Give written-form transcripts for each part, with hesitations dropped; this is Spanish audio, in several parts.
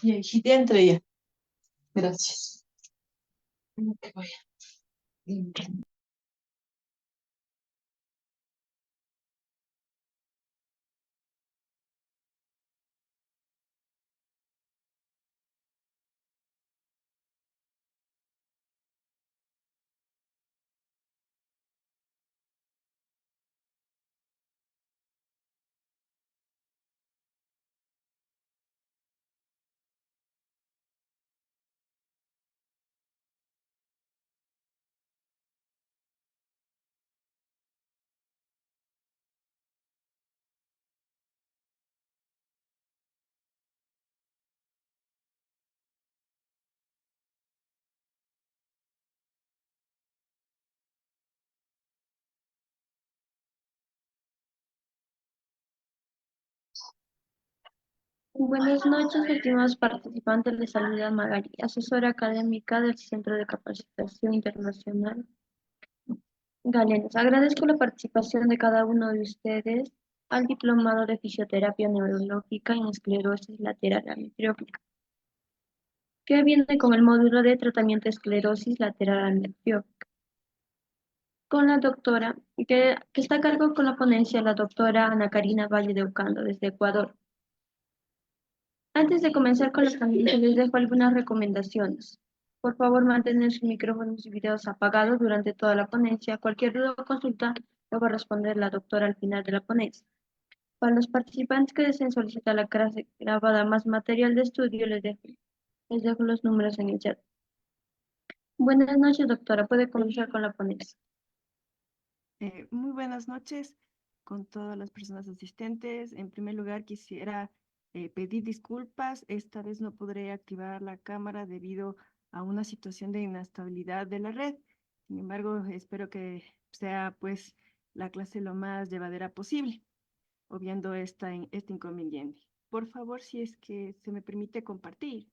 Ya, hijita, entre ya. Gracias. Que vaya. Buenas noches, estimados participantes. Les saluda Magali, asesora académica del Centro de Capacitación Internacional Galenos. Agradezco la participación de cada uno de ustedes al Diplomado de Fisioterapia Neurológica en Esclerosis Lateral Amiotrófica, que viene con el módulo de Tratamiento de Esclerosis Lateral Amiotrófica, con la doctora, que está a cargo con la ponencia, la doctora Ana Karina Valle de Ocando, desde Ecuador. Antes de comenzar con la ponencia, les dejo algunas recomendaciones. Por favor, mantener sus micrófonos y videos apagados durante toda la ponencia. Cualquier duda o consulta lo va a responder la doctora al final de la ponencia. Para los participantes que deseen solicitar la clase grabada más material de estudio, les dejo los números en el chat. Buenas noches, doctora. Puede comenzar con la ponencia. Muy buenas noches con todas las personas asistentes. En primer lugar, quisiera pedir disculpas. Esta vez no podré activar la cámara debido a una situación de inestabilidad de la red. Sin embargo, espero que sea pues la clase lo más llevadera posible, obviando este inconveniente. Por favor, si es que se me permite compartir.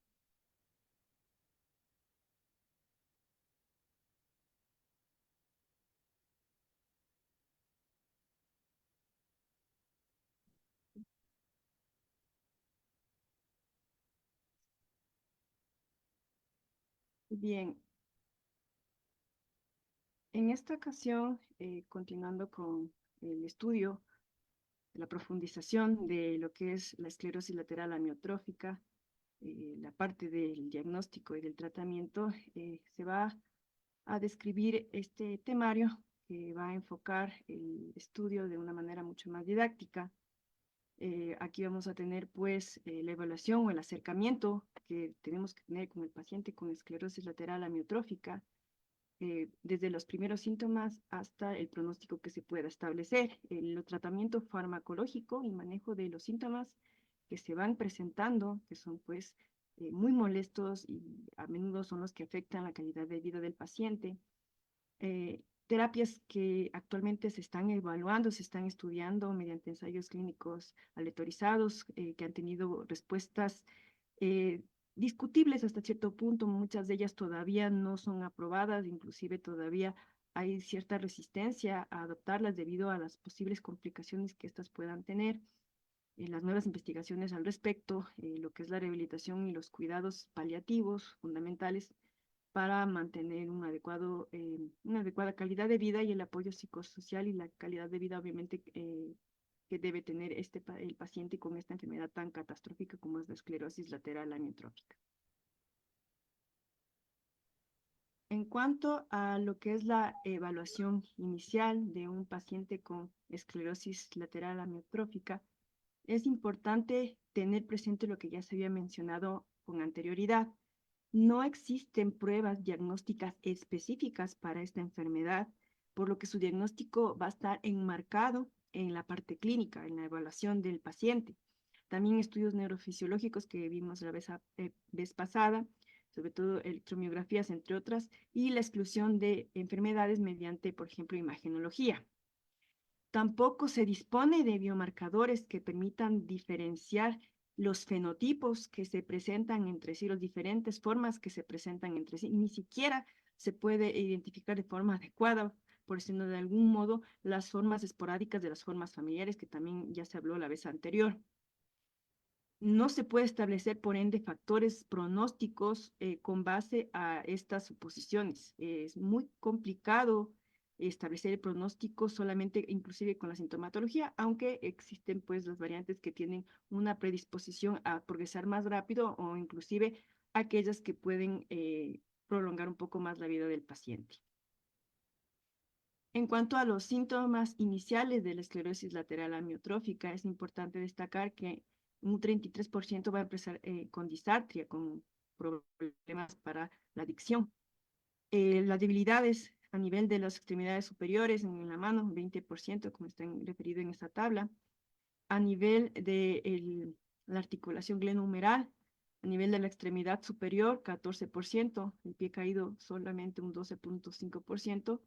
Bien, en esta ocasión, continuando con el estudio, la profundización de lo que es la esclerosis lateral amiotrófica, la parte del diagnóstico y del tratamiento, se va a describir este temario que va a enfocar el estudio de una manera mucho más didáctica. Aquí vamos a tener pues la evaluación o el acercamiento que tenemos que tener con el paciente con esclerosis lateral amiotrófica, desde los primeros síntomas hasta el pronóstico que se pueda establecer, el tratamiento farmacológico y manejo de los síntomas que se van presentando, que son pues muy molestos y a menudo son los que afectan la calidad de vida del paciente. Terapias que actualmente se están evaluando, se están estudiando mediante ensayos clínicos aleatorizados, que han tenido respuestas eh, discutibles hasta cierto punto. Muchas de ellas todavía no son aprobadas, inclusive todavía hay cierta resistencia a adoptarlas debido a las posibles complicaciones que éstas puedan tener. Las nuevas investigaciones al respecto, lo que es la rehabilitación y los cuidados paliativos fundamentales para mantener una adecuada calidad de vida y el apoyo psicosocial y la calidad de vida, obviamente, que debe tener el paciente con esta enfermedad tan catastrófica como es la esclerosis lateral amiotrófica. En cuanto a lo que es la evaluación inicial de un paciente con esclerosis lateral amiotrófica, es importante tener presente lo que ya se había mencionado con anterioridad. No existen pruebas diagnósticas específicas para esta enfermedad, por lo que su diagnóstico va a estar enmarcado en la parte clínica, en la evaluación del paciente. También estudios neurofisiológicos que vimos la vez pasada, sobre todo electromiografías, entre otras, y la exclusión de enfermedades mediante, por ejemplo, imagenología. Tampoco se dispone de biomarcadores que permitan diferenciar los fenotipos que se presentan entre sí, las diferentes formas que se presentan entre sí. Ni siquiera se puede identificar de forma adecuada, por decirlo de algún modo, las formas esporádicas de las formas familiares, que también ya se habló la vez anterior. No se puede establecer, por ende, factores pronósticos con base a estas suposiciones. Es muy complicado establecer el pronóstico solamente, inclusive con la sintomatología, aunque existen pues las variantes que tienen una predisposición a progresar más rápido o inclusive aquellas que pueden prolongar un poco más la vida del paciente. En cuanto a los síntomas iniciales de la esclerosis lateral amiotrófica, es importante destacar que un 33% va a empezar con disartria, con problemas para la dicción. Las debilidades a nivel de las extremidades superiores en la mano, 20%, como está referido en esta tabla. A nivel de la articulación glenohumeral, a nivel de la extremidad superior, 14%, el pie caído solamente un 12.5%,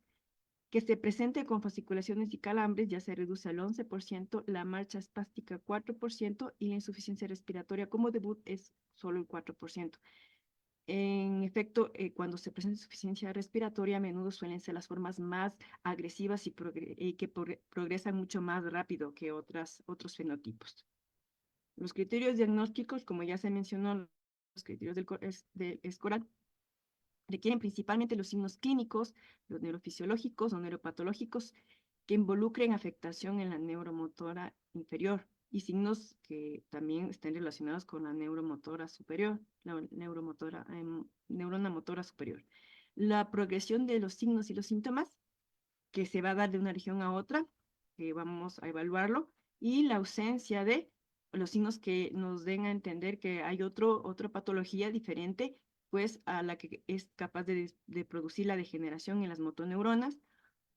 que se presente con fasciculaciones y calambres ya se reduce al 11%, la marcha espástica 4% y la insuficiencia respiratoria como debut es solo el 4%. En efecto, cuando se presenta insuficiencia respiratoria, a menudo suelen ser las formas más agresivas y que progresan mucho más rápido que otros fenotipos. Los criterios diagnósticos, como ya se mencionó, los criterios del SCORAD, requieren principalmente los signos clínicos, los neurofisiológicos o neuropatológicos que involucren afectación en la neuromotora inferior y signos que también estén relacionados con la neuromotora superior, la neurona motora superior. La progresión de los signos y los síntomas que se va a dar de una región a otra, que vamos a evaluarlo, y la ausencia de los signos que nos den a entender que hay otra patología diferente, pues a la que es capaz de producir la degeneración en las motoneuronas,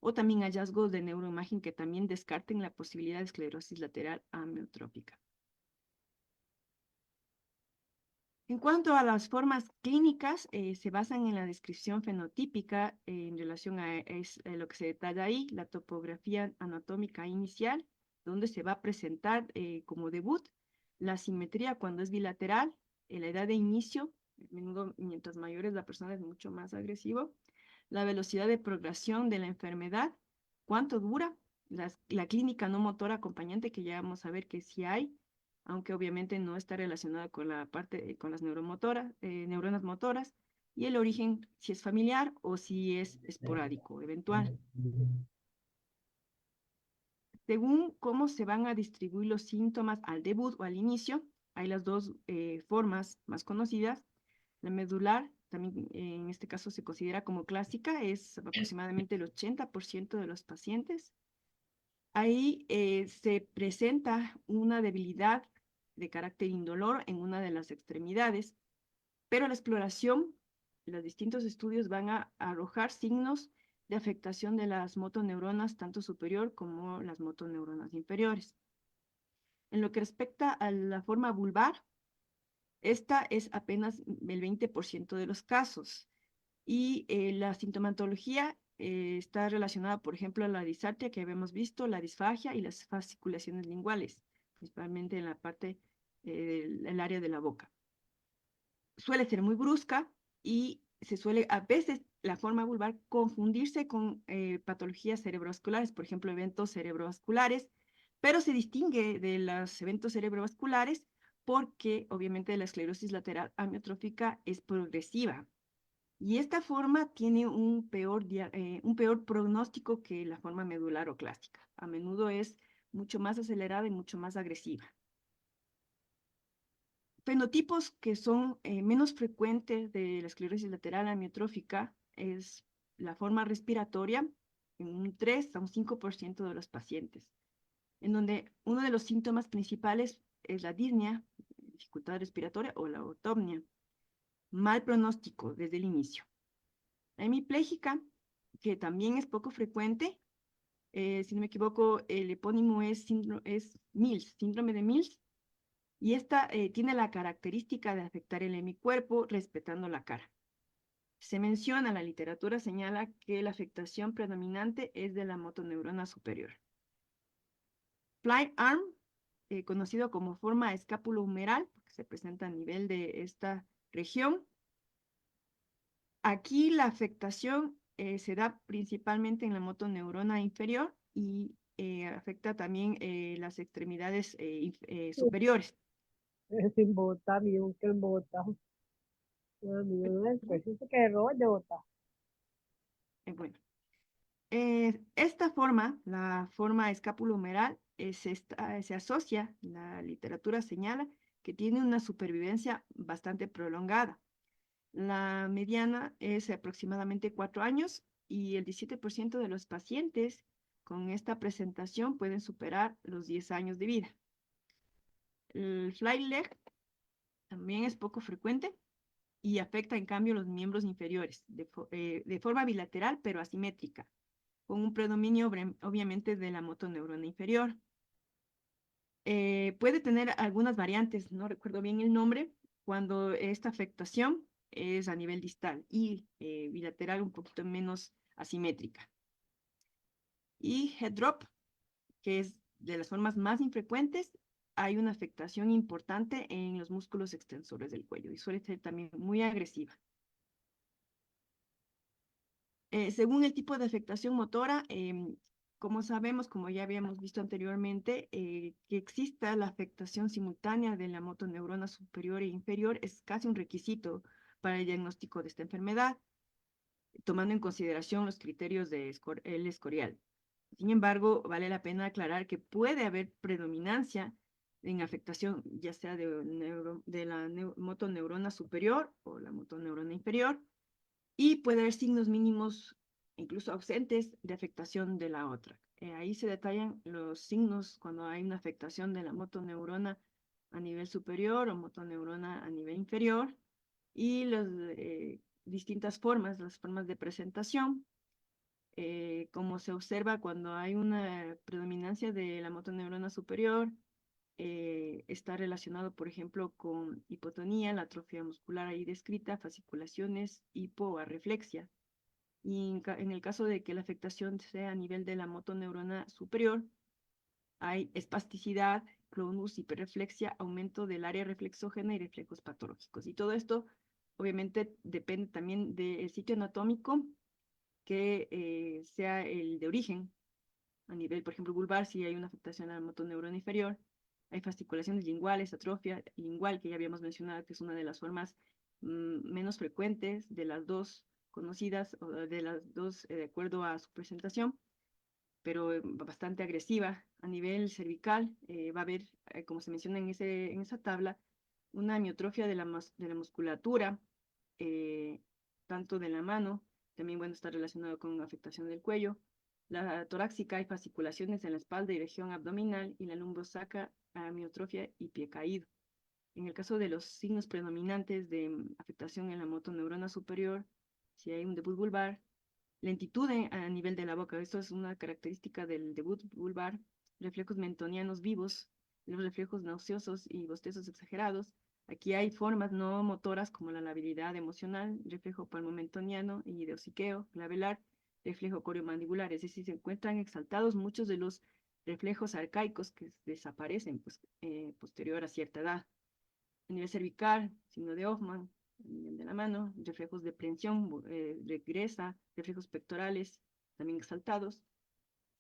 o también hallazgos de neuroimagen que también descarten la posibilidad de esclerosis lateral amiotrófica. En cuanto a las formas clínicas, se basan en la descripción fenotípica en relación a lo que se detalla ahí, la topografía anatómica inicial, donde se va a presentar como debut la simetría cuando es bilateral, en la edad de inicio, a menudo mientras mayor es la persona es mucho más agresivo, la velocidad de progresión de la enfermedad, cuánto dura, la clínica no motora acompañante, que ya vamos a ver que sí hay, aunque obviamente no está relacionada con la parte, con las neuronas motoras, y el origen, si es familiar o si es esporádico, eventual. Según cómo se van a distribuir los síntomas al debut o al inicio, hay las dos formas más conocidas. La medular, también en este caso se considera como clásica, es aproximadamente el 80% de los pacientes. Ahí se presenta una debilidad de carácter indolor en una de las extremidades, pero la exploración, los distintos estudios van a arrojar signos de afectación de las motoneuronas, tanto superior como las motoneuronas inferiores. En lo que respecta a la forma vulvar, esta es apenas el 20% de los casos. Y la sintomatología está relacionada, por ejemplo, a la disartria que habíamos visto, la disfagia y las fasciculaciones linguales, principalmente en la parte del área de la boca. Suele ser muy brusca y se suele, a veces, la forma vulvar confundirse con patologías cerebrovasculares, por ejemplo, eventos cerebrovasculares, pero se distingue de los eventos cerebrovasculares porque, obviamente, la esclerosis lateral amiotrófica es progresiva. Y esta forma tiene un peor pronóstico que la forma medular o clásica. A menudo es mucho más acelerada y mucho más agresiva. Fenotipos que son menos frecuentes de la esclerosis lateral amiotrófica es la forma respiratoria en un 3 a un 5% de los pacientes, en donde uno de los síntomas principales es la disnea, dificultad respiratoria o la ortopnia. Mal pronóstico desde el inicio. La hemipléjica, que también es poco frecuente, si no me equivoco, el epónimo es Mills, síndrome de Mills, y esta tiene la característica de afectar el hemicuerpo respetando la cara. Se menciona, la literatura señala que la afectación predominante es de la motoneurona superior. Fly arm, conocido como forma escapulohumeral, porque se presenta a nivel de esta región. Aquí la afectación se da principalmente en la motoneurona inferior y afecta también las extremidades superiores. Sin bota, mi que el bota. Mi pues eso que rollo bota. Bueno, esta forma, la forma escapulohumeral, se asocia, la literatura señala que tiene una supervivencia bastante prolongada. La mediana es aproximadamente 4 años y el 17% de los pacientes con esta presentación pueden superar los 10 años de vida. El fly leg también es poco frecuente y afecta en cambio los miembros inferiores de forma bilateral pero asimétrica, con un predominio obviamente de la motoneurona inferior. Puede tener algunas variantes, no recuerdo bien el nombre, cuando esta afectación es a nivel distal y bilateral un poquito menos asimétrica. Y head drop, que es de las formas más infrecuentes, hay una afectación importante en los músculos extensores del cuello y suele ser también muy agresiva. Según el tipo de afectación motora, como sabemos, como ya habíamos visto anteriormente, que exista la afectación simultánea de la motoneurona superior e inferior es casi un requisito para el diagnóstico de esta enfermedad, tomando en consideración los criterios del escorial. Sin embargo, vale la pena aclarar que puede haber predominancia en afectación, ya sea de la motoneurona superior o la motoneurona inferior, y puede haber signos mínimos, incluso ausentes, de afectación de la otra. Ahí se detallan los signos cuando hay una afectación de la motoneurona a nivel superior o motoneurona a nivel inferior y las distintas formas, las formas de presentación, como se observa cuando hay una predominancia de la motoneurona superior, está relacionado, por ejemplo, con hipotonía, la atrofia muscular ahí descrita, fasciculaciones, hipoarreflexia. Y en el caso de que la afectación sea a nivel de la motoneurona superior, hay espasticidad, clonus, hiperreflexia, aumento del área reflexógena y reflejos patológicos. Y todo esto, obviamente, depende también del sitio anatómico que sea el de origen. A nivel, por ejemplo, vulvar, si hay una afectación a la motoneurona inferior, hay fasciculaciones linguales, atrofia lingual, que ya habíamos mencionado, que es una de las formas menos frecuentes de las dos conocidas, o de las dos de acuerdo a su presentación, pero bastante agresiva. A nivel cervical, va a haber, como se menciona en esa tabla, una amiotrofia de la musculatura, eh, tanto de la mano, también bueno, está relacionado con afectación del cuello. La torácica hay fasciculaciones en la espalda y región abdominal, y la lumbosacra, amiotrofia y pie caído. En el caso de los signos predominantes de afectación en la motoneurona superior, si hay un debut vulvar, lentitud a nivel de la boca, esto es una característica del debut vulvar, reflejos mentonianos vivos, los reflejos nauseosos y bostezos exagerados. Aquí hay formas no motoras como la labilidad emocional, reflejo palmomentoniano y de hociqueo, clavelar, reflejo coriomandibular, es decir, se encuentran exaltados muchos de los reflejos arcaicos que desaparecen pues, posterior a cierta edad. A nivel cervical, signo de Hoffman, a nivel de la mano, reflejos de prensión, regresa, reflejos pectorales, también exaltados.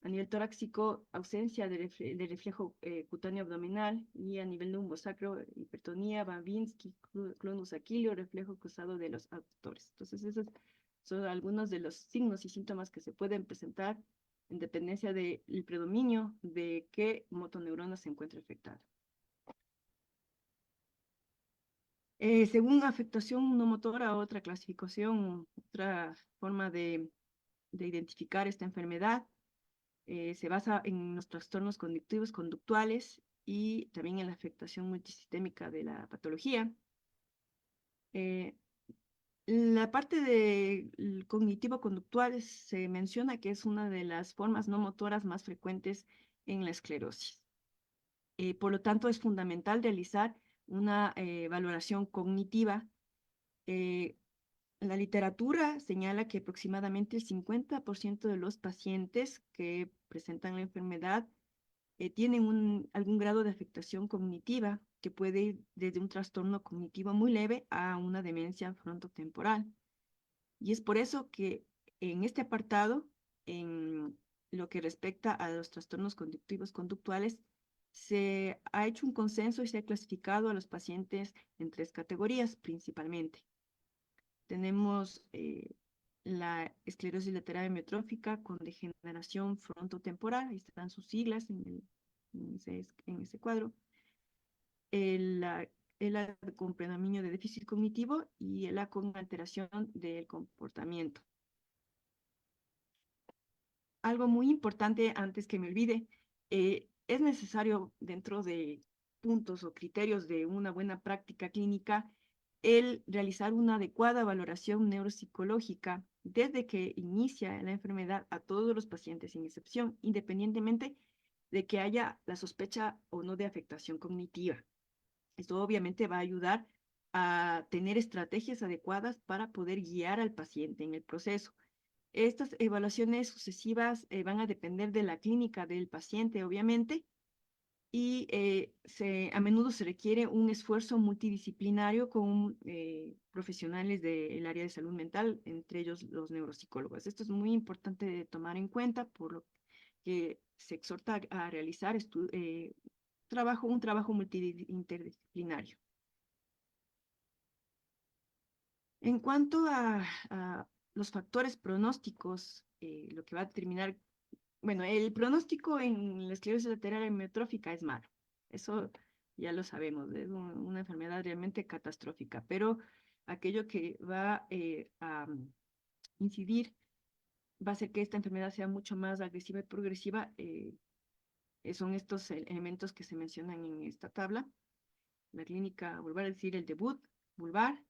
A nivel torácico, ausencia de reflejo cutáneo abdominal, y a nivel lumbosacro, hipertonía, Babinski, clonus aquilio, reflejo cruzado de los aductores. Entonces, esos son algunos de los signos y síntomas que se pueden presentar en dependencia del predominio de qué motoneurona se encuentra afectada. Según afectación no motora, otra clasificación, otra forma de identificar esta enfermedad, se basa en los trastornos cognitivos conductuales y también en la afectación multisistémica de la patología. Eh, la parte de cognitivo-conductual se menciona que es una de las formas no motoras más frecuentes en la esclerosis. Por lo tanto, es fundamental realizar una valoración cognitiva. eh, La literatura señala que aproximadamente el 50% de los pacientes que presentan la enfermedad tienen algún grado de afectación cognitiva que puede ir desde un trastorno cognitivo muy leve a una demencia frontotemporal. Y es por eso que en este apartado, en lo que respecta a los trastornos conductivos conductuales, Se ha hecho un consenso y se ha clasificado a los pacientes en 3 categorías principalmente. Tenemos la esclerosis lateral amiotrófica con degeneración frontotemporal, ahí están sus siglas en ese cuadro. La con predominio de déficit cognitivo y la con alteración del comportamiento. Algo muy importante antes que me olvide, es necesario dentro de puntos o criterios de una buena práctica clínica el realizar una adecuada valoración neuropsicológica desde que inicia la enfermedad a todos los pacientes sin excepción, independientemente de que haya la sospecha o no de afectación cognitiva. Esto obviamente va a ayudar a tener estrategias adecuadas para poder guiar al paciente en el proceso. Estas evaluaciones sucesivas van a depender de la clínica del paciente, obviamente, y a menudo se requiere un esfuerzo multidisciplinario con profesionales del área de salud mental, entre ellos los neuropsicólogos. Esto es muy importante de tomar en cuenta, por lo que se exhorta a realizar un trabajo interdisciplinario. En cuanto a los factores pronósticos, lo que va a determinar, bueno, el pronóstico en la esclerosis lateral amiotrófica es malo. Eso ya lo sabemos, es una enfermedad realmente catastrófica, pero aquello que va a incidir, va a hacer que esta enfermedad sea mucho más agresiva y progresiva, son estos elementos que se mencionan en esta tabla. La clínica vulvar, es decir, el debut vulvar,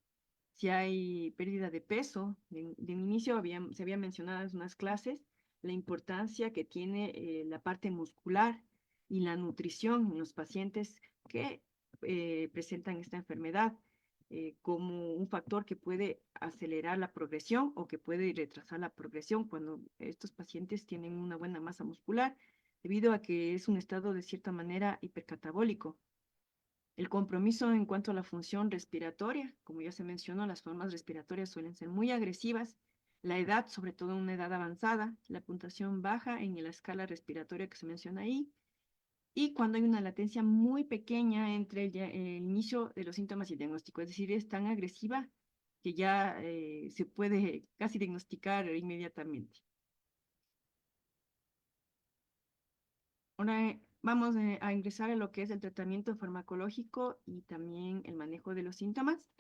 si hay pérdida de peso. De inicio se había mencionado en unas clases la importancia que tiene la parte muscular y la nutrición en los pacientes que presentan esta enfermedad como un factor que puede acelerar la progresión o que puede retrasar la progresión cuando estos pacientes tienen una buena masa muscular, debido a que es un estado de cierta manera hipercatabólico. El compromiso en cuanto a la función respiratoria, como ya se mencionó, las formas respiratorias suelen ser muy agresivas. La edad, sobre todo en una edad avanzada, la puntuación baja en la escala respiratoria que se menciona ahí, y cuando hay una latencia muy pequeña entre el inicio de los síntomas y el diagnóstico, es decir, es tan agresiva que ya se puede casi diagnosticar inmediatamente. Ahora vamos a ingresar a lo que es el tratamiento farmacológico y también el manejo de los síntomas.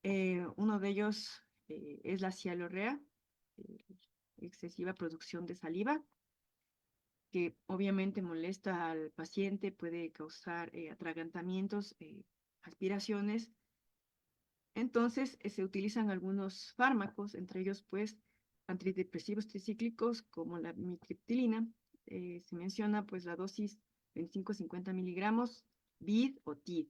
Uno de ellos es la cialorrea, eh, excesiva producción de saliva, que obviamente molesta al paciente, puede causar atragantamientos, aspiraciones. Entonces se utilizan algunos fármacos, entre ellos pues antidepresivos tricíclicos como la mitriptilina. Se menciona pues la dosis 25-50 miligramos BID o TID.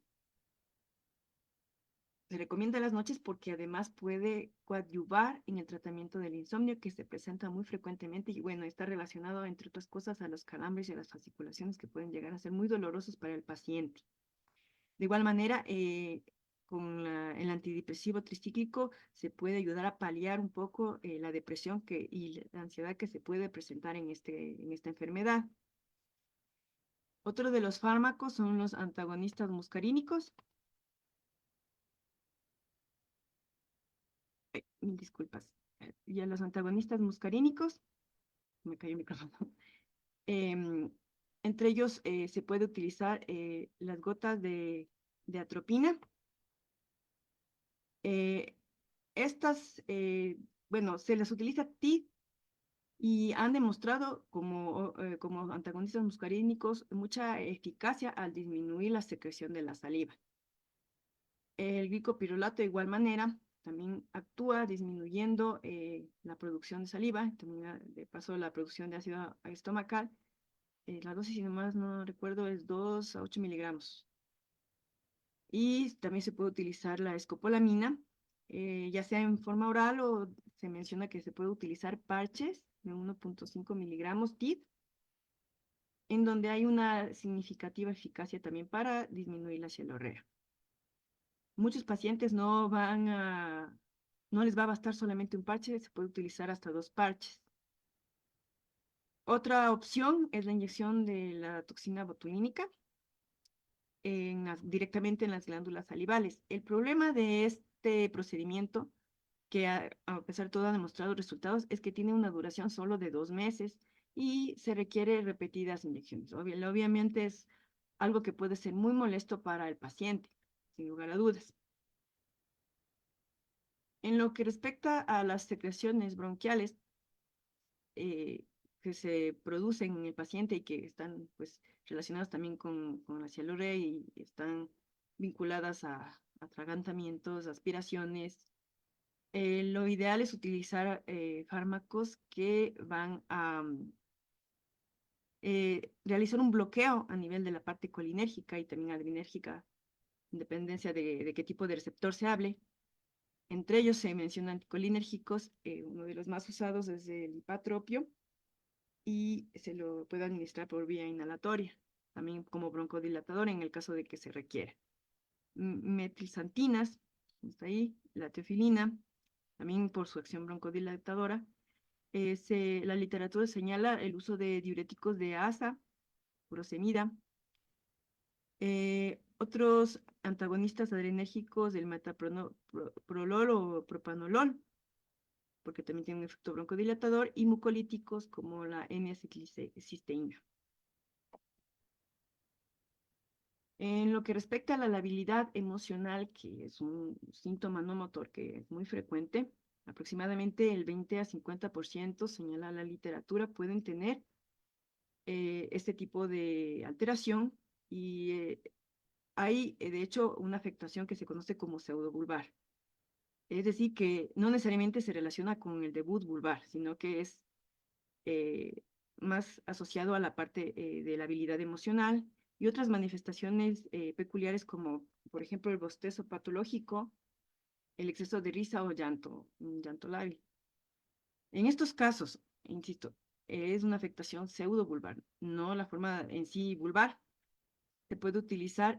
Se recomienda las noches porque además puede coadyuvar en el tratamiento del insomnio, que se presenta muy frecuentemente y bueno, está relacionado entre otras cosas a los calambres y a las fasciculaciones que pueden llegar a ser muy dolorosos para el paciente. De igual manera, con el antidepresivo tricíclico se puede ayudar a paliar un poco la depresión y la ansiedad que se puede presentar en esta enfermedad. Otro de los fármacos son los antagonistas muscarínicos. Mil disculpas. Y a los antagonistas muscarínicos, me cayó el micrófono. Em, Entre ellos se puede utilizar las gotas de atropina. Eh, bueno, se las utiliza TID y han demostrado como antagonistas muscarínicos mucha eficacia al disminuir la secreción de la saliva. El glicopirulato de igual manera también actúa disminuyendo la producción de saliva, también de paso la producción de ácido estomacal. La dosis, si nomás no recuerdo, es 2 a 8 miligramos. Y también se puede utilizar la escopolamina, ya sea en forma oral o se menciona que se puede utilizar parches de 1.5 miligramos TID, en donde hay una significativa eficacia también para disminuir la cialorrea. Muchos pacientes no les va a bastar solamente un parche, se puede utilizar hasta 2 parches. Otra opción es la inyección de la toxina botulínica directamente en las glándulas salivales. El problema de este procedimiento, que a pesar de todo ha demostrado resultados, es que tiene una duración solo de 2 meses y se requiere repetidas inyecciones. Obviamente es algo que puede ser muy molesto para el paciente, sin lugar a dudas. En lo que respecta a las secreciones bronquiales que se producen en el paciente y que están pues relacionadas también con la cialorrea y están vinculadas a atragantamientos, aspiraciones, lo ideal es utilizar fármacos que van a realizar un bloqueo a nivel de la parte colinérgica y también adrenérgica, en dependencia de qué tipo de receptor se hable. Entre ellos se mencionan anticolinérgicos, uno de los más usados es el ipatropio y se lo puede administrar por vía inhalatoria, también como broncodilatador en el caso de que se requiera. Metilsantinas, está ahí, la teofilina, también por su acción broncodilatadora. La literatura señala el uso de diuréticos de asa, furosemida. Otros antagonistas adrenérgicos del metoprolol o propanolol, porque también tiene un efecto broncodilatador, y mucolíticos como la N-acetilcisteína. En lo que respecta a la labilidad emocional, que es un síntoma no motor que es muy frecuente, aproximadamente el 20 a 50%, señala la literatura, pueden tener este tipo de alteración y hay, de hecho, una afectación que se conoce como pseudovulvar. Es decir, que no necesariamente se relaciona con el debut vulvar, sino que es eh, más asociado a la parte de la habilidad emocional y otras manifestaciones peculiares como, por ejemplo, el bostezo patológico, el exceso de risa o llanto, un llanto lábil. En estos casos, insisto, es una afectación pseudovulvar, no la forma en sí vulvar. Se puede utilizar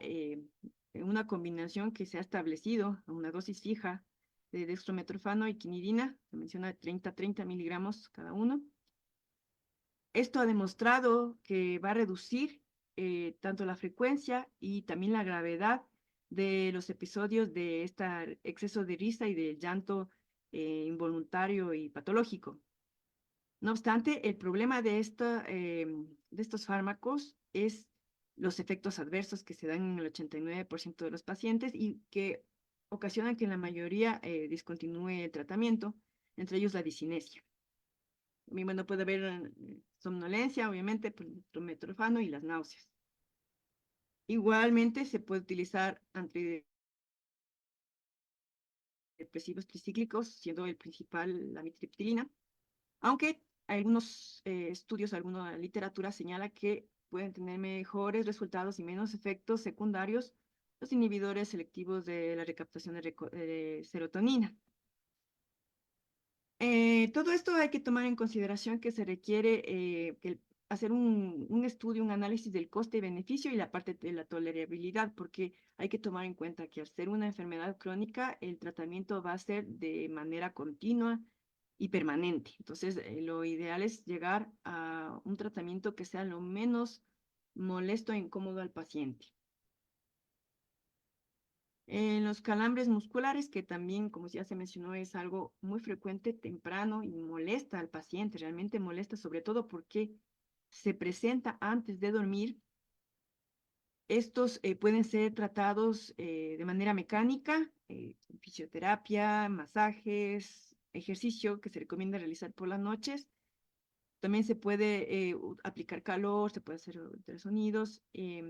una combinación que se ha establecido a una dosis fija de dextrometorfano y quinidina, se menciona 30 miligramos cada uno. Esto ha demostrado que va a reducir tanto la frecuencia y también la gravedad de los episodios de este exceso de risa y de llanto involuntario y patológico. No obstante, el problema de estos fármacos es los efectos adversos que se dan en el 89% de los pacientes y que ocasionan que en la mayoría discontinúe el tratamiento, entre ellos la disinesia. También, bueno, puede haber somnolencia, obviamente, por el metrofano y las náuseas. Igualmente, se puede utilizar antidepresivos tricíclicos, siendo el principal la mitriptilina, aunque algunos estudios, alguna literatura señala que pueden tener mejores resultados y menos efectos secundarios los inhibidores selectivos de la recaptación de serotonina. Todo esto hay que tomar en consideración que se requiere hacer un estudio, un análisis del coste y beneficio y la parte de la tolerabilidad, porque hay que tomar en cuenta que al ser una enfermedad crónica, el tratamiento va a ser de manera continua y permanente. Entonces, lo ideal es llegar a un tratamiento que sea lo menos molesto e incómodo al paciente. En los calambres musculares, que también, como ya se mencionó, es algo muy frecuente, temprano y molesta al paciente, realmente molesta, sobre todo porque se presenta antes de dormir. Estos pueden ser tratados de manera mecánica, fisioterapia, masajes, ejercicio que se recomienda realizar por las noches. También se puede aplicar calor, se puede hacer ultrasonidos y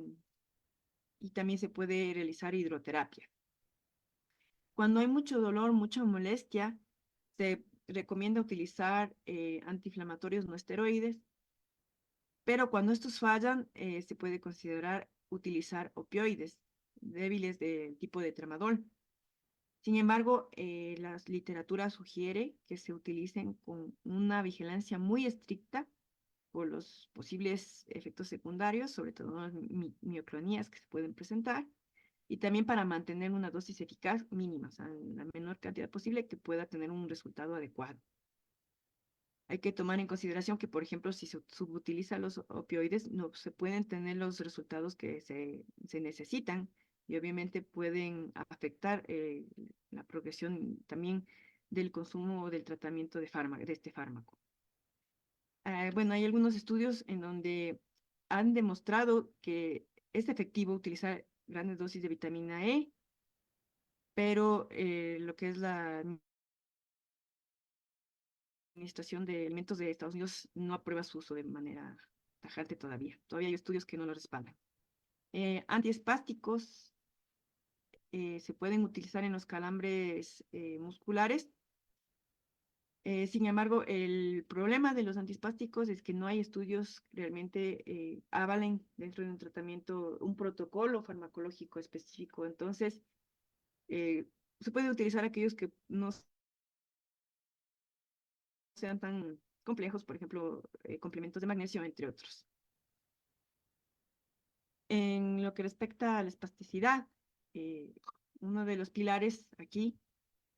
también se puede realizar hidroterapia. Cuando hay mucho dolor, mucha molestia, se recomienda utilizar antiinflamatorios no esteroides, pero cuando estos fallan, se puede considerar utilizar opioides débiles del tipo de tramadol. Sin embargo, la literatura sugiere que se utilicen con una vigilancia muy estricta por los posibles efectos secundarios, sobre todo las mioclonías que se pueden presentar, y también para mantener una dosis eficaz mínima, o sea, la menor cantidad posible que pueda tener un resultado adecuado. Hay que tomar en consideración que, por ejemplo, si se subutiliza los opioides, no se pueden tener los resultados que se necesitan y obviamente pueden afectar la progresión también del consumo o del tratamiento de este fármaco. Bueno, hay algunos estudios en donde han demostrado que es efectivo utilizar grandes dosis de vitamina E, pero lo que es la Administración de Alimentos de Estados Unidos no aprueba su uso de manera tajante todavía. Todavía hay estudios que no lo respaldan. Antiespásticos se pueden utilizar en los calambres musculares. Sin embargo, el problema de los antiespásticos es que no hay estudios que realmente avalen dentro de un tratamiento, un protocolo farmacológico específico. Entonces, se puede utilizar aquellos que no sean tan complejos, por ejemplo, complementos de magnesio, entre otros. En lo que respecta a la espasticidad, uno de los pilares aquí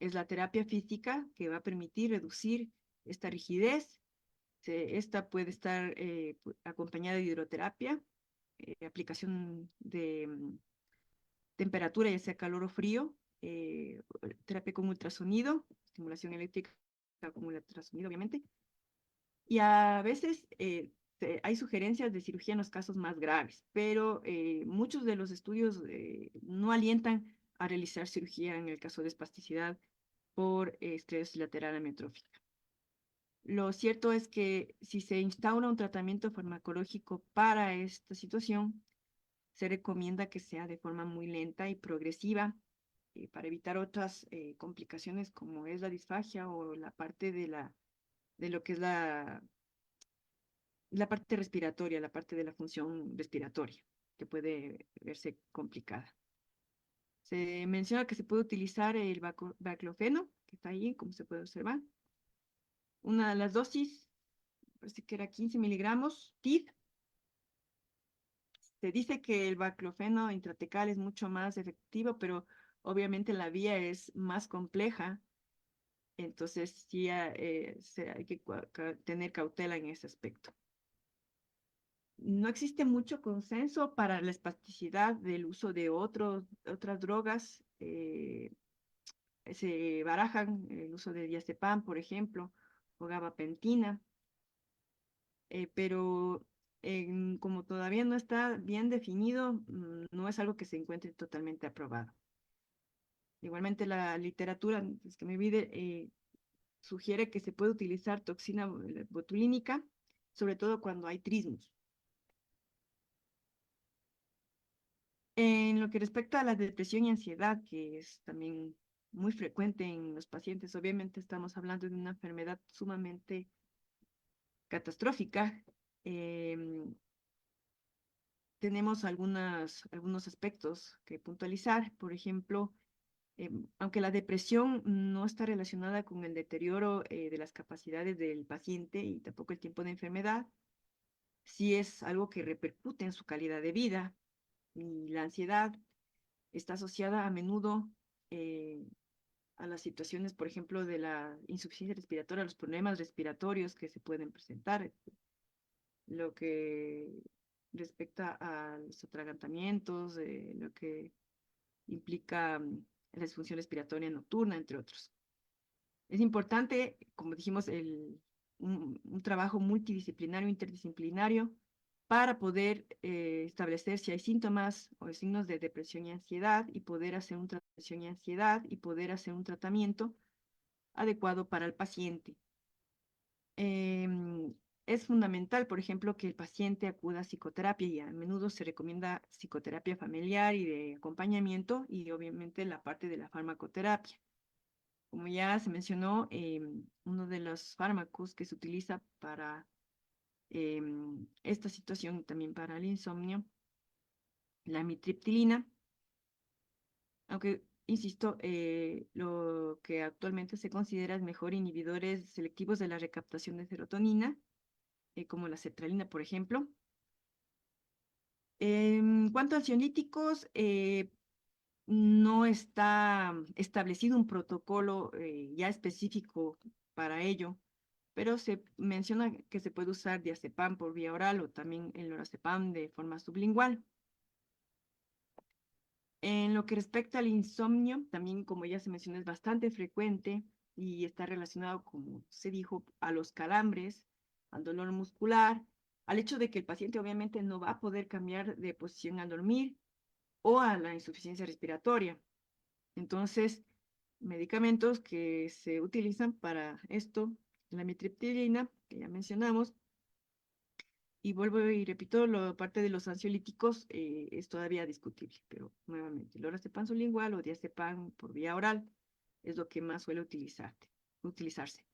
es la terapia física, que va a permitir reducir esta rigidez. Esta puede estar acompañada de hidroterapia, aplicación de temperatura, ya sea calor o frío, terapia con ultrasonido, estimulación eléctrica con ultrasonido, obviamente. Y a veces hay sugerencias de cirugía en los casos más graves, pero muchos de los estudios no alientan a realizar cirugía en el caso de espasticidad por esclerosis lateral amiotrófica. Lo cierto es que si se instaura un tratamiento farmacológico para esta situación, se recomienda que sea de forma muy lenta y progresiva para evitar otras complicaciones como es la disfagia o la parte de lo que es la parte respiratoria, la parte de la función respiratoria, que puede verse complicada. Se menciona que se puede utilizar el baclofeno, que está ahí, como se puede observar. Una de las dosis, parece que era 15 miligramos, TID. Se dice que el baclofeno intratecal es mucho más efectivo, pero obviamente la vía es más compleja, entonces sí hay que tener cautela en ese aspecto. No existe mucho consenso para la espasticidad del uso de otras drogas. Se barajan el uso de diazepam, por ejemplo, o gabapentina, pero como todavía no está bien definido, no es algo que se encuentre totalmente aprobado. Igualmente la literatura, antes que me olvide, sugiere que se puede utilizar toxina botulínica, sobre todo cuando hay trismus. En lo que respecta a la depresión y ansiedad, que es también muy frecuente en los pacientes, obviamente estamos hablando de una enfermedad sumamente catastrófica. Tenemos algunos aspectos que puntualizar. Por ejemplo, aunque la depresión no está relacionada con el deterioro de las capacidades del paciente y tampoco el tiempo de enfermedad, sí es algo que repercute en su calidad de vida. Y la ansiedad está asociada a menudo a las situaciones, por ejemplo, de la insuficiencia respiratoria, los problemas respiratorios que se pueden presentar, lo que respecta a los atragantamientos, lo que implica la disfunción respiratoria nocturna, entre otros. Es importante, como dijimos, un trabajo multidisciplinario, interdisciplinario, para poder establecer si hay síntomas o signos de depresión y ansiedad y poder hacer un tratamiento adecuado para el paciente. Es fundamental, por ejemplo, que el paciente acuda a psicoterapia y a menudo se recomienda psicoterapia familiar y de acompañamiento y obviamente la parte de la farmacoterapia. Como ya se mencionó, uno de los fármacos que se utiliza para esta situación y también para el insomnio, la amitriptilina, aunque, insisto, lo que actualmente se considera es mejor inhibidores selectivos de la recaptación de serotonina, como la sertralina, por ejemplo. En cuanto a ansiolíticos, no está establecido un protocolo ya específico para ello, pero se menciona que se puede usar diazepam por vía oral o también el lorazepam de forma sublingual. En lo que respecta al insomnio, también como ya se mencionó, es bastante frecuente y está relacionado, como se dijo, a los calambres, al dolor muscular, al hecho de que el paciente obviamente no va a poder cambiar de posición al dormir o a la insuficiencia respiratoria. Entonces, medicamentos que se utilizan para esto, la amitriptilina, que ya mencionamos, y vuelvo y repito, la parte de los ansiolíticos es todavía discutible, pero nuevamente, el lorazepam sublingual o diazepam por vía oral es lo que más suele utilizarse.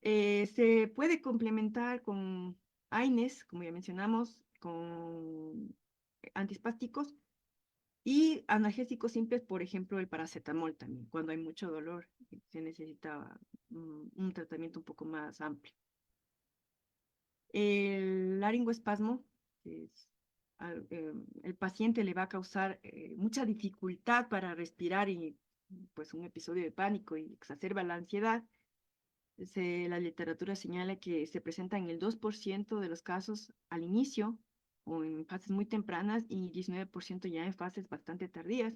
Se puede complementar con AINES, como ya mencionamos, con antiespásticos y analgésicos simples, por ejemplo, el paracetamol también. Cuando hay mucho dolor, se necesita un tratamiento un poco más amplio. El laringoespasmo, el paciente le va a causar mucha dificultad para respirar y pues un episodio de pánico y exacerba la ansiedad. La literatura señala que se presenta en el 2% de los casos al inicio o en fases muy tempranas y 19% ya en fases bastante tardías.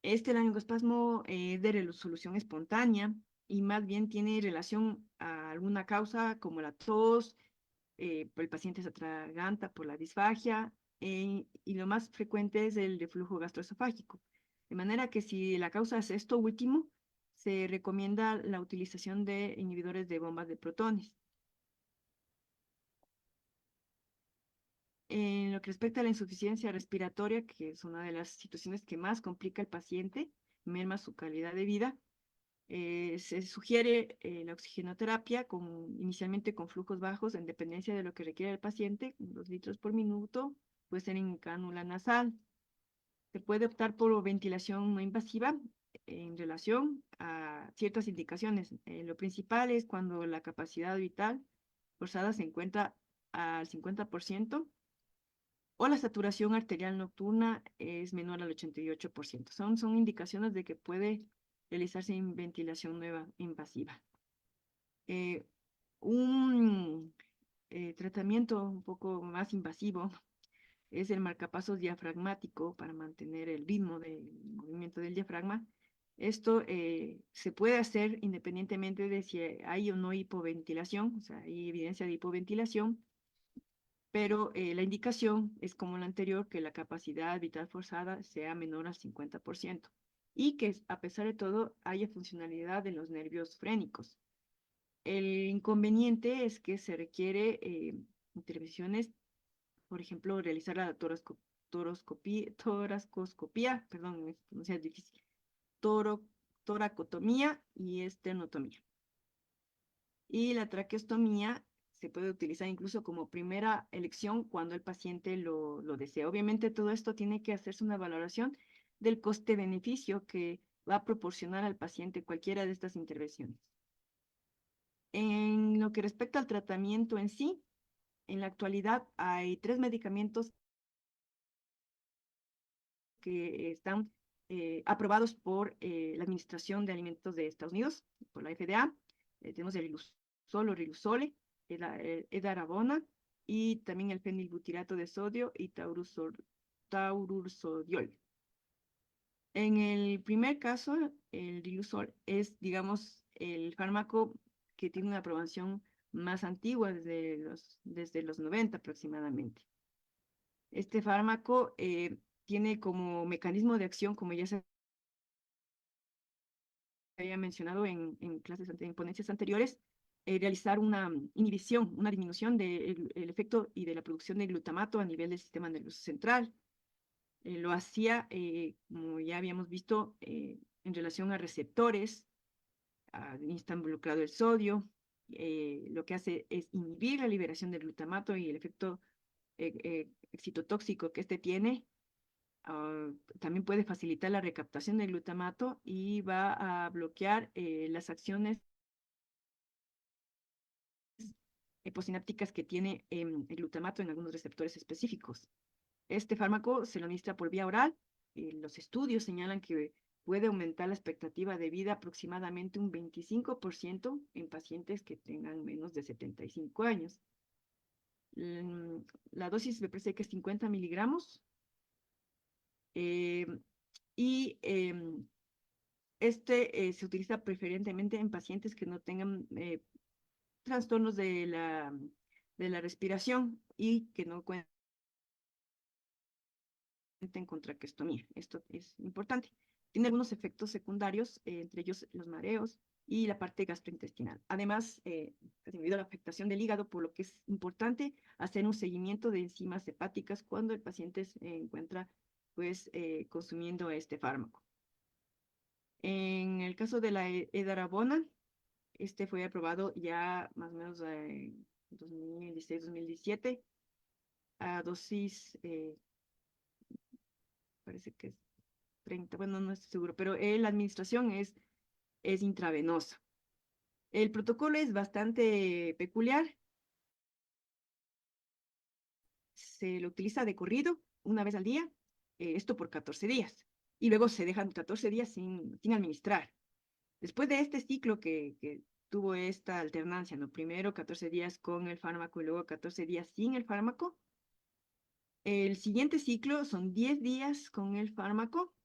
Este laringoespasmo es de resolución espontánea y más bien tiene relación a alguna causa como la tos, el paciente se atraganta por la disfagia y lo más frecuente es el reflujo gastroesofágico. De manera que si la causa es esto último, se recomienda la utilización de inhibidores de bombas de protones. En lo que respecta a la insuficiencia respiratoria, que es una de las situaciones que más complica al paciente, merma su calidad de vida, se sugiere la oxigenoterapia inicialmente con flujos bajos en dependencia de lo que requiere el paciente, 2 litros por minuto, puede ser en cánula nasal. Se puede optar por ventilación no invasiva en relación a ciertas indicaciones. Lo principal es cuando la capacidad vital forzada se encuentra al 50% o la saturación arterial nocturna es menor al 88%. Son indicaciones de que puede realizarse en ventilación nueva invasiva. Un tratamiento un poco más invasivo es el marcapasos diafragmático para mantener el ritmo del movimiento del diafragma. Esto se puede hacer independientemente de si hay o no hipoventilación, o sea, hay evidencia de hipoventilación, pero la indicación es como la anterior, que la capacidad vital forzada sea menor al 50% y que a pesar de todo haya funcionalidad de los nervios frénicos. El inconveniente es que se requiere intervenciones, por ejemplo, realizar la toracoscopía, perdón, no sea difícil, toracotomía y esternotomía. Y la traqueostomía se puede utilizar incluso como primera elección cuando el paciente lo desea. Obviamente todo esto tiene que hacerse una valoración del coste-beneficio que va a proporcionar al paciente cualquiera de estas intervenciones. En lo que respecta al tratamiento en sí, en la actualidad hay 3 medicamentos que están aprobados por la Administración de Alimentos de Estados Unidos, por la FDA. Tenemos el Riluzol o Riluzole, el edarabona y también el fenilbutirato de sodio y taurursodiol. En el primer caso, el Riluzol es, digamos, el fármaco que tiene una aprobación más antigua desde los 90 aproximadamente. Este fármaco tiene como mecanismo de acción, como ya se había mencionado en ponencias anteriores, realizar una inhibición, una disminución del efecto y de la producción de glutamato a nivel del sistema nervioso central. Lo hacía, como ya habíamos visto, en relación a receptores, está involucrado el sodio, lo que hace es inhibir la liberación del glutamato y el efecto excitotóxico que este tiene. También puede facilitar la recaptación del glutamato y va a bloquear las acciones posisinápticas que tiene el glutamato en algunos receptores específicos. Este fármaco se lo administra por vía oral. Los estudios señalan que puede aumentar la expectativa de vida aproximadamente un 25% en pacientes que tengan menos de 75 años. La dosis me parece que es 50 miligramos. eh, y se utiliza preferentemente en pacientes que no tengan trastornos de la respiración y que no cuenten con traqueostomía. Esto es importante. Tiene algunos efectos secundarios, entre ellos los mareos y la parte gastrointestinal. Además, debido a la afectación del hígado, por lo que es importante hacer un seguimiento de enzimas hepáticas cuando el paciente se encuentra pues, consumiendo este fármaco. En el caso de la edarabona, este fue aprobado ya más o menos en 2016-2017 a dosis, parece que es 30, bueno, no estoy seguro, pero la administración es intravenosa. El protocolo es bastante peculiar. Se lo utiliza de corrido una vez al día, esto por 14 días, y luego se dejan 14 días sin administrar. Después de este ciclo que tuvo esta alternancia, ¿no? Primero 14 días con el fármaco y luego 14 días sin el fármaco. El siguiente ciclo son 10 días con el fármaco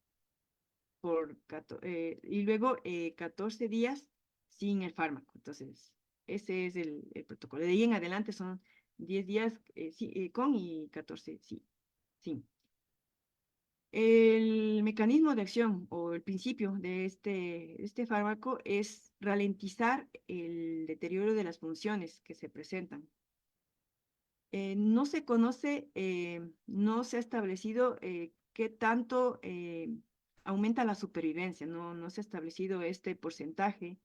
y luego 14 días sin el fármaco. Entonces, ese es el protocolo. De ahí en adelante son 10 días con y 14 sin. El mecanismo de acción o el principio de este fármaco es ralentizar el deterioro de las funciones que se presentan. No se conoce, no se ha establecido qué tanto aumenta la supervivencia, no se ha establecido este porcentaje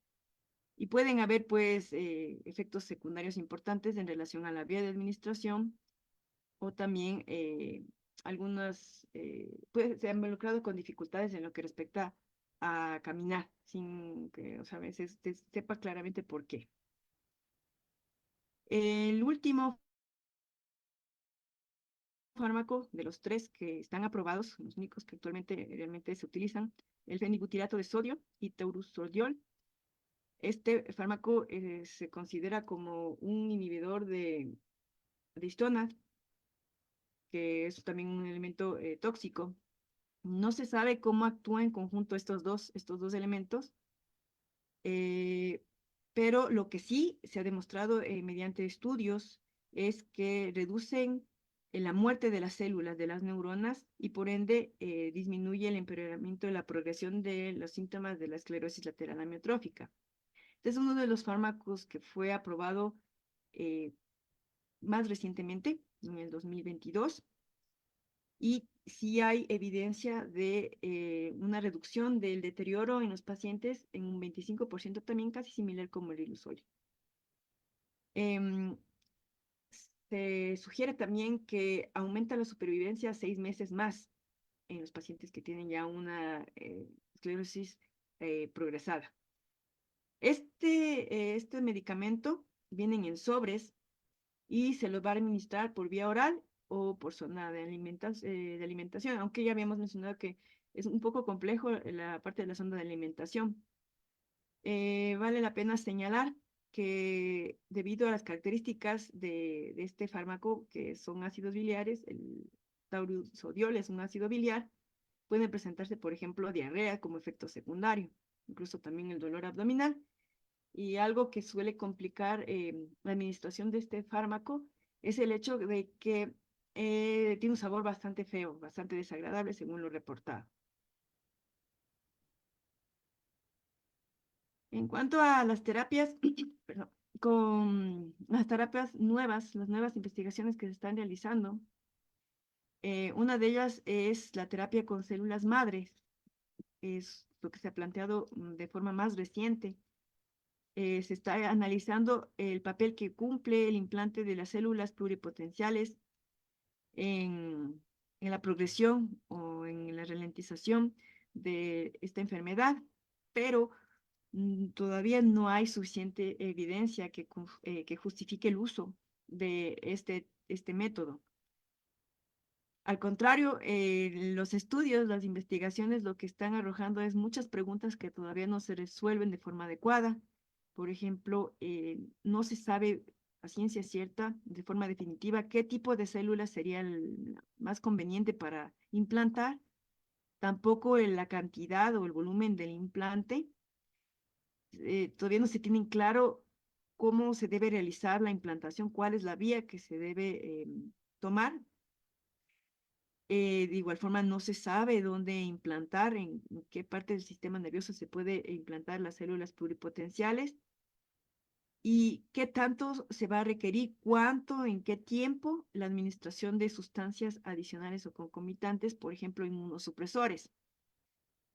y pueden haber pues efectos secundarios importantes en relación a la vía de administración o también algunas, pues se han involucrado con dificultades en lo que respecta a caminar, sin que, o sea, a veces se sepa claramente por qué. El último fármaco de los 3 que están aprobados, los únicos que actualmente realmente se utilizan, el fenibutirato de sodio y taurursodiol. Este fármaco se considera como un inhibidor de histona, que es también un elemento tóxico. No se sabe cómo actúan en conjunto estos dos elementos, pero lo que sí se ha demostrado mediante estudios es que reducen la muerte de las células, de las neuronas, y por ende disminuye el empeoramiento de la progresión de los síntomas de la esclerosis lateral amiotrófica. Este es uno de los fármacos que fue aprobado más recientemente, en el 2022, y sí hay evidencia de una reducción del deterioro en los pacientes en un 25%, también casi similar como el ilusorio. Se sugiere también que aumenta la supervivencia 6 meses más en los pacientes que tienen ya una esclerosis progresada. Este medicamento vienen en sobres y se los va a administrar por vía oral o por zona de alimentación, aunque ya habíamos mencionado que es un poco complejo la parte de la zona de alimentación. Vale la pena señalar que debido a las características de este fármaco, que son ácidos biliares, el taurursodiol es un ácido biliar, pueden presentarse, por ejemplo, diarrea como efecto secundario, incluso también el dolor abdominal. Y algo que suele complicar la administración de este fármaco es el hecho de que tiene un sabor bastante feo, bastante desagradable, según lo reportado. En cuanto a las terapias, perdón, con las terapias nuevas, las nuevas investigaciones que se están realizando, una de ellas es la terapia con células madres, es lo que se ha planteado de forma más reciente. Se está analizando el papel que cumple el implante de las células pluripotenciales en la progresión o en la ralentización de esta enfermedad, pero todavía no hay suficiente evidencia que justifique el uso de este método. Al contrario, los estudios, las investigaciones, lo que están arrojando es muchas preguntas que todavía no se resuelven de forma adecuada. Por ejemplo, no se sabe a ciencia cierta, de forma definitiva, qué tipo de células sería el más conveniente para implantar, tampoco la cantidad o el volumen del implante. Todavía no se tienen claro cómo se debe realizar la implantación, cuál es la vía que se debe tomar. De igual forma, no se sabe dónde implantar, en qué parte del sistema nervioso se puede implantar las células pluripotenciales y qué tanto se va a requerir, cuánto, en qué tiempo la administración de sustancias adicionales o concomitantes, por ejemplo, inmunosupresores.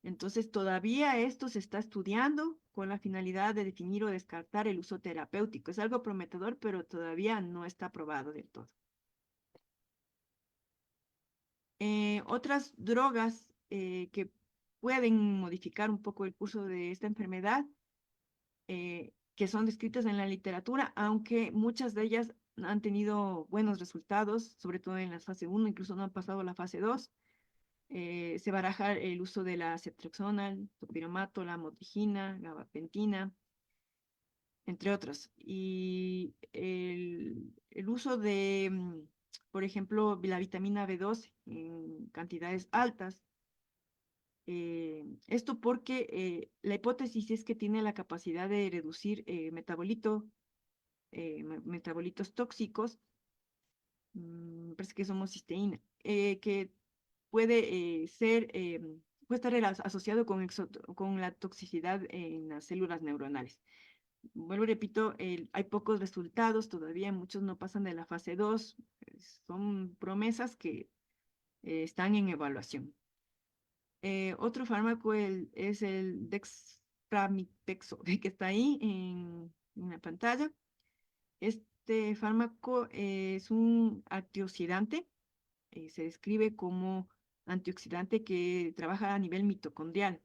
Entonces, todavía esto se está estudiando con la finalidad de definir o descartar el uso terapéutico. Es algo prometedor, pero todavía no está aprobado del todo. Otras drogas que pueden modificar un poco el curso de esta enfermedad, que son descritas en la literatura, aunque muchas de ellas han tenido buenos resultados, sobre todo en la fase 1, incluso no han pasado la fase 2. Se baraja el uso de la ceftriaxona, topiramato, la motrigina, gabapentina, entre otros. Y el uso de, por ejemplo, la vitamina B12 en cantidades altas. Esto porque la hipótesis es que tiene la capacidad de reducir metabolitos tóxicos, parece que es homocisteína, que puede puede estar asociado con la toxicidad en las células neuronales. Vuelvo y repito, hay pocos resultados, todavía muchos no pasan de la fase 2, son promesas que están en evaluación. Otro fármaco es el dexpramipexo, que está ahí en la pantalla. Este fármaco es un antioxidante, se describe como antioxidante que trabaja a nivel mitocondrial.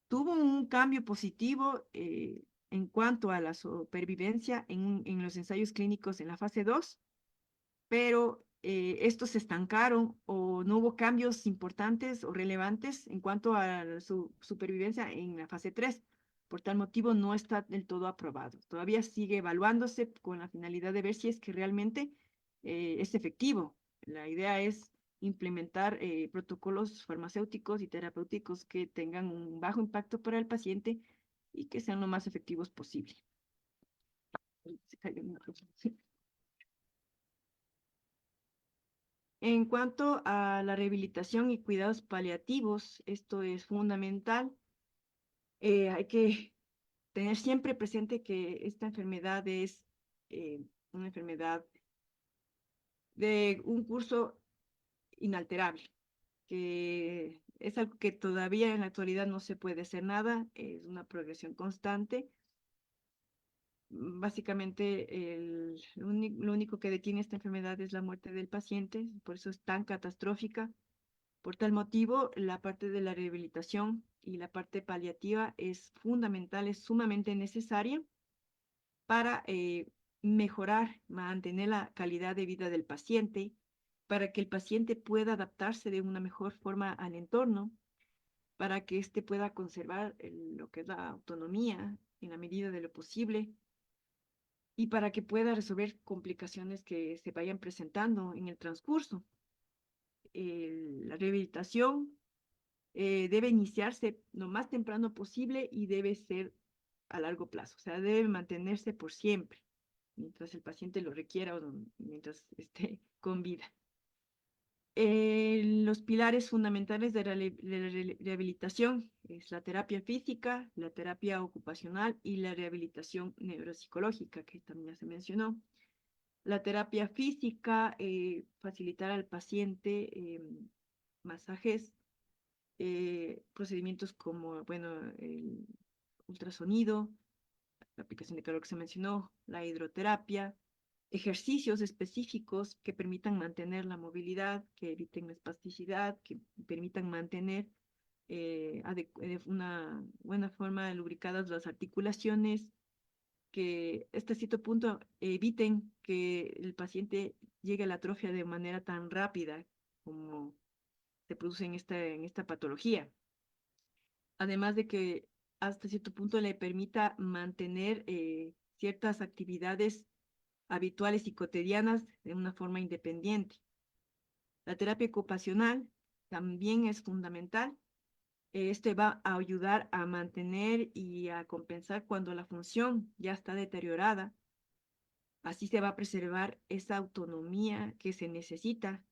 Tuvo un cambio positivo en cuanto a la supervivencia en los ensayos clínicos en la fase 2, pero estos se estancaron o no hubo cambios importantes o relevantes en cuanto a su supervivencia en la fase 3. Por tal motivo no está del todo aprobado. Todavía sigue evaluándose con la finalidad de ver si es que realmente es efectivo. La idea es implementar protocolos farmacéuticos y terapéuticos que tengan un bajo impacto para el paciente y que sean lo más efectivos posible. Se cayó mi micrófono. En cuanto a la rehabilitación y cuidados paliativos, esto es fundamental. Hay que tener siempre presente que esta enfermedad es una enfermedad de un curso inalterable, que es algo que todavía en la actualidad no se puede hacer nada, es una progresión constante. Básicamente, lo único que detiene esta enfermedad es la muerte del paciente, por eso es tan catastrófica. Por tal motivo, la parte de la rehabilitación y la parte paliativa es fundamental, es sumamente necesaria para mejorar, mantener la calidad de vida del paciente, para que el paciente pueda adaptarse de una mejor forma al entorno, para que éste pueda conservar lo que es la autonomía en la medida de lo posible y para que pueda resolver complicaciones que se vayan presentando en el transcurso. La rehabilitación debe iniciarse lo más temprano posible y debe ser a largo plazo, o sea, debe mantenerse por siempre, mientras el paciente lo requiera o mientras esté con vida. Los pilares fundamentales de la rehabilitación es la terapia física, la terapia ocupacional y la rehabilitación neuropsicológica, que también ya se mencionó. La terapia física, facilitar al paciente masajes, procedimientos como, bueno, el ultrasonido, la aplicación de calor que se mencionó, la hidroterapia, ejercicios específicos que permitan mantener la movilidad, que eviten la espasticidad, que permitan mantener de una buena forma lubricadas las articulaciones, que hasta cierto punto eviten que el paciente llegue a la atrofia de manera tan rápida como se produce en esta patología. Además de que hasta cierto punto le permita mantener ciertas actividades habituales y cotidianas de una forma independiente. La terapia ocupacional también es fundamental. Este va a ayudar a mantener y a compensar cuando la función ya está deteriorada. Así se va a preservar esa autonomía que se necesita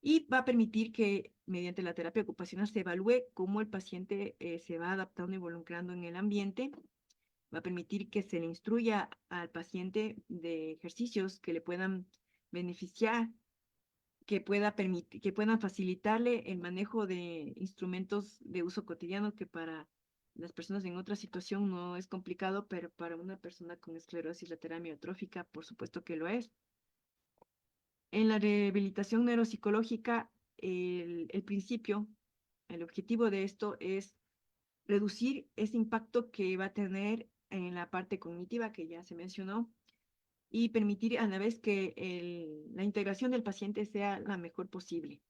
y va a permitir que mediante la terapia ocupacional se evalúe cómo el paciente se va adaptando y involucrando en el ambiente. Va a permitir que se le instruya al paciente de ejercicios que le puedan beneficiar, que puedan facilitarle el manejo de instrumentos de uso cotidiano que para las personas en otra situación no es complicado, pero para una persona con esclerosis lateral amiotrófica, por supuesto que lo es. En la rehabilitación neuropsicológica, el principio, el objetivo de esto es reducir ese impacto que va a tener en la parte cognitiva que ya se mencionó y permitir a la vez que la integración del paciente sea la mejor posible.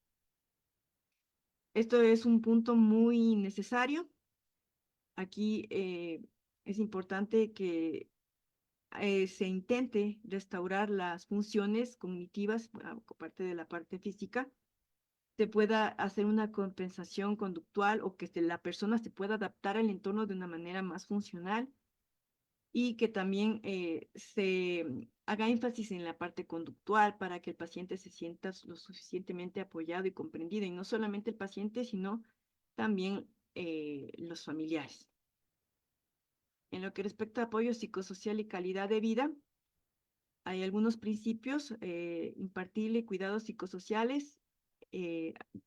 Esto es un punto muy necesario. Aquí es importante que se intente restaurar las funciones cognitivas, aparte de la parte física, se pueda hacer una compensación conductual o que la persona se pueda adaptar al entorno de una manera más funcional y que también se haga énfasis en la parte conductual para que el paciente se sienta lo suficientemente apoyado y comprendido, y no solamente el paciente, sino también los familiares. En lo que respecta a apoyo psicosocial y calidad de vida, hay algunos principios: impartirle cuidados psicosociales,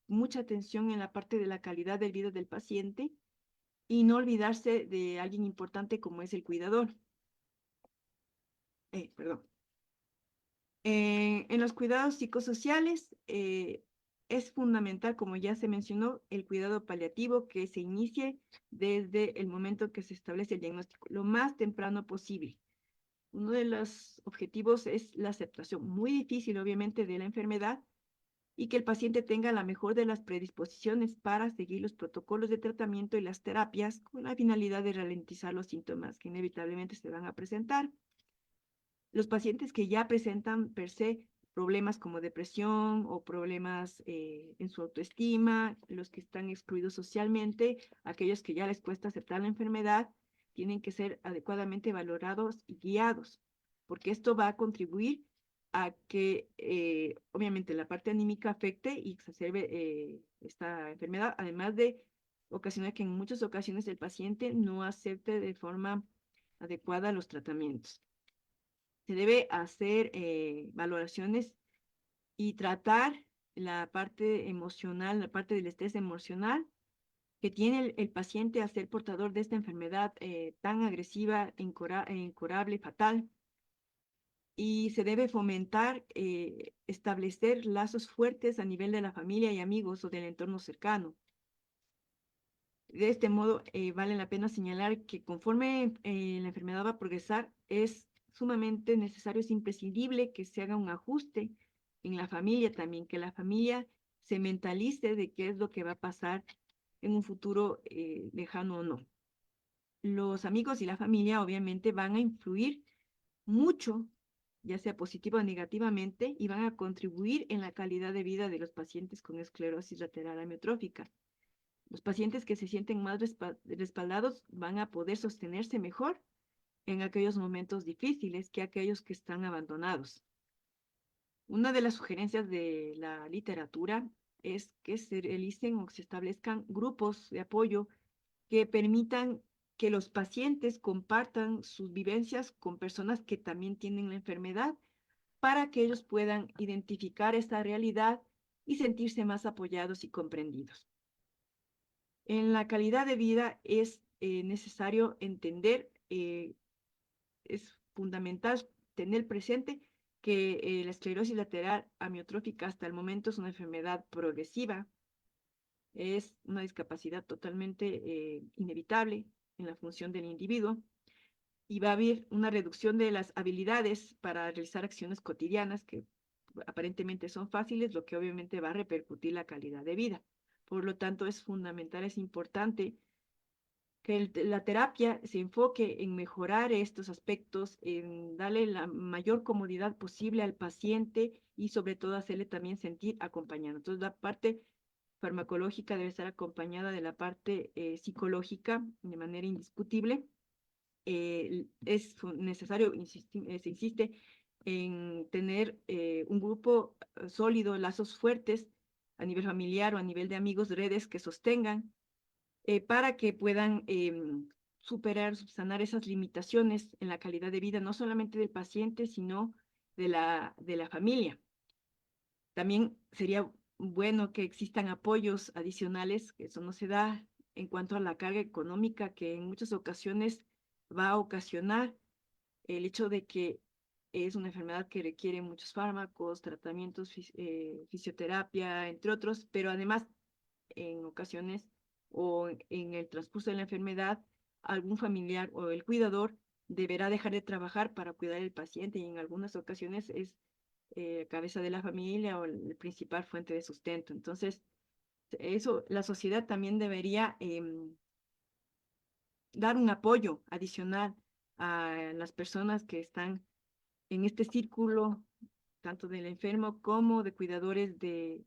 mucha atención en la parte de la calidad de vida del paciente y no olvidarse de alguien importante como es el cuidador. Perdón. En los cuidados psicosociales es fundamental, como ya se mencionó, el cuidado paliativo que se inicie desde el momento que se establece el diagnóstico, lo más temprano posible. Uno de los objetivos es la aceptación, muy difícil obviamente, de la enfermedad y que el paciente tenga la mejor de las predisposiciones para seguir los protocolos de tratamiento y las terapias con la finalidad de ralentizar los síntomas que inevitablemente se van a presentar. Los pacientes que ya presentan per se problemas como depresión o problemas en su autoestima, los que están excluidos socialmente, aquellos que ya les cuesta aceptar la enfermedad, tienen que ser adecuadamente valorados y guiados, porque esto va a contribuir a que obviamente la parte anímica afecte y exacerbe esta enfermedad, además de ocasionar que en muchas ocasiones el paciente no acepte de forma adecuada los tratamientos. Se debe hacer valoraciones y tratar la parte emocional, la parte del estrés emocional que tiene el paciente a ser portador de esta enfermedad tan agresiva, incurable, fatal. Y se debe fomentar, establecer lazos fuertes a nivel de la familia y amigos o del entorno cercano. De este modo, vale la pena señalar que conforme la enfermedad va a progresar, es sumamente necesario, es imprescindible que se haga un ajuste en la familia también, que la familia se mentalice de qué es lo que va a pasar en un futuro lejano o no. Los amigos y la familia obviamente van a influir mucho, ya sea positiva o negativamente, y van a contribuir en la calidad de vida de los pacientes con esclerosis lateral amiotrófica. Los pacientes que se sienten más respaldados van a poder sostenerse mejor en aquellos momentos difíciles que aquellos que están abandonados. Una de las sugerencias de la literatura es que se realicen o se establezcan grupos de apoyo que permitan que los pacientes compartan sus vivencias con personas que también tienen la enfermedad para que ellos puedan identificar esta realidad y sentirse más apoyados y comprendidos. En la calidad de vida es necesario entender, es fundamental tener presente que la esclerosis lateral amiotrófica hasta el momento es una enfermedad progresiva, es una discapacidad totalmente inevitable en la función del individuo y va a haber una reducción de las habilidades para realizar acciones cotidianas que aparentemente son fáciles, lo que obviamente va a repercutir la calidad de vida. Por lo tanto, es fundamental, es importante que la terapia se enfoque en mejorar estos aspectos, en darle la mayor comodidad posible al paciente y sobre todo hacerle también sentir acompañado. Entonces, la parte farmacológica debe estar acompañada de la parte psicológica de manera indiscutible. Es necesario, se insiste en tener un grupo sólido, lazos fuertes a nivel familiar o a nivel de amigos, redes que sostengan para que puedan superar, subsanar esas limitaciones en la calidad de vida, no solamente del paciente, sino de la familia. También sería bueno que existan apoyos adicionales, que eso no se da en cuanto a la carga económica que en muchas ocasiones va a ocasionar el hecho de que es una enfermedad que requiere muchos fármacos, tratamientos, fisioterapia, entre otros, pero además en ocasiones o en el transcurso de la enfermedad, algún familiar o el cuidador deberá dejar de trabajar para cuidar al paciente y en algunas ocasiones es cabeza de la familia o el principal fuente de sustento. Entonces, eso, la sociedad también debería dar un apoyo adicional a las personas que están en este círculo, tanto del enfermo como de cuidadores de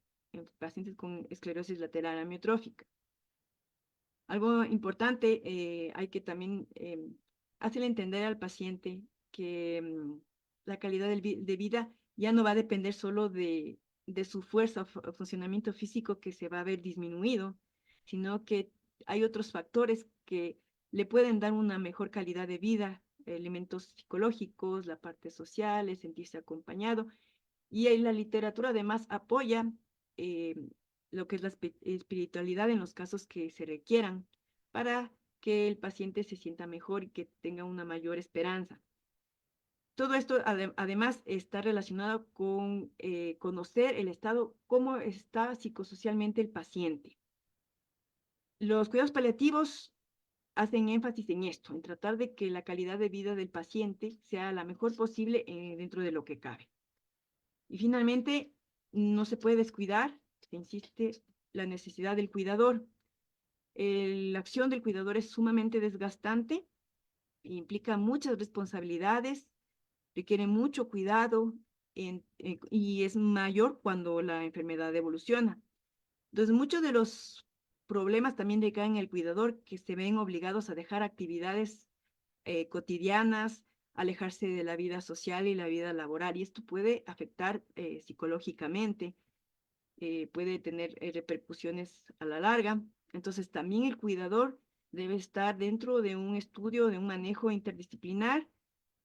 pacientes con esclerosis lateral amiotrófica. Algo importante, hay que también hacerle entender al paciente que la calidad de vida ya no va a depender solo de su fuerza o funcionamiento físico que se va a ver disminuido, sino que hay otros factores que le pueden dar una mejor calidad de vida, elementos psicológicos, la parte social, el sentirse acompañado. Y la literatura además apoya eh, lo que es la espiritualidad en los casos que se requieran para que el paciente se sienta mejor y que tenga una mayor esperanza. Todo esto además está relacionado con conocer el estado, cómo está psicosocialmente el paciente. Los cuidados paliativos hacen énfasis en esto, en tratar de que la calidad de vida del paciente sea la mejor posible dentro de lo que cabe. Y finalmente, no se puede descuidar, se insiste, la necesidad del cuidador. La acción del cuidador es sumamente desgastante, implica muchas responsabilidades, requiere mucho cuidado y es mayor cuando la enfermedad evoluciona. Entonces, muchos de los problemas también recaen en el cuidador, que se ven obligados a dejar actividades cotidianas, alejarse de la vida social y la vida laboral, y esto puede afectar psicológicamente, puede tener repercusiones a la larga. Entonces, también el cuidador debe estar dentro de un estudio, de un manejo interdisciplinar,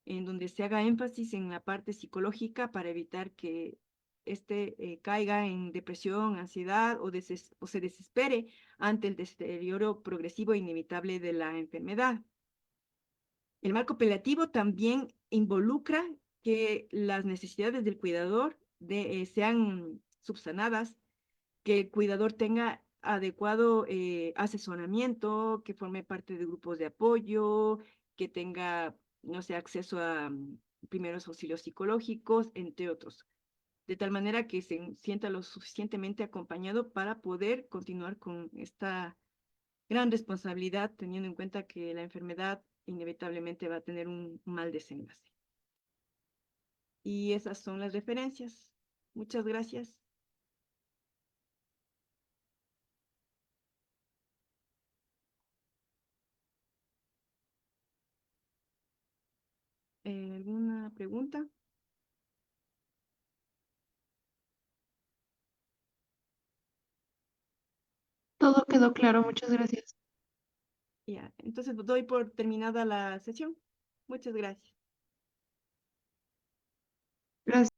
en donde se haga énfasis en la parte psicológica para evitar que caiga en depresión, ansiedad o se desespere ante el deterioro progresivo e inevitable de la enfermedad. El marco apelativo también involucra que las necesidades del cuidador sean subsanadas, que el cuidador tenga adecuado asesoramiento, que forme parte de grupos de apoyo, que tenga, no sé, acceso a primeros auxilios psicológicos, entre otros, de tal manera que se sienta lo suficientemente acompañado para poder continuar con esta gran responsabilidad, teniendo en cuenta que la enfermedad inevitablemente va a tener un mal desenlace. Y esas son las referencias. Muchas gracias. ¿Alguna pregunta? Todo quedó claro, muchas gracias. Ya, entonces doy por terminada la sesión. Muchas gracias. Gracias.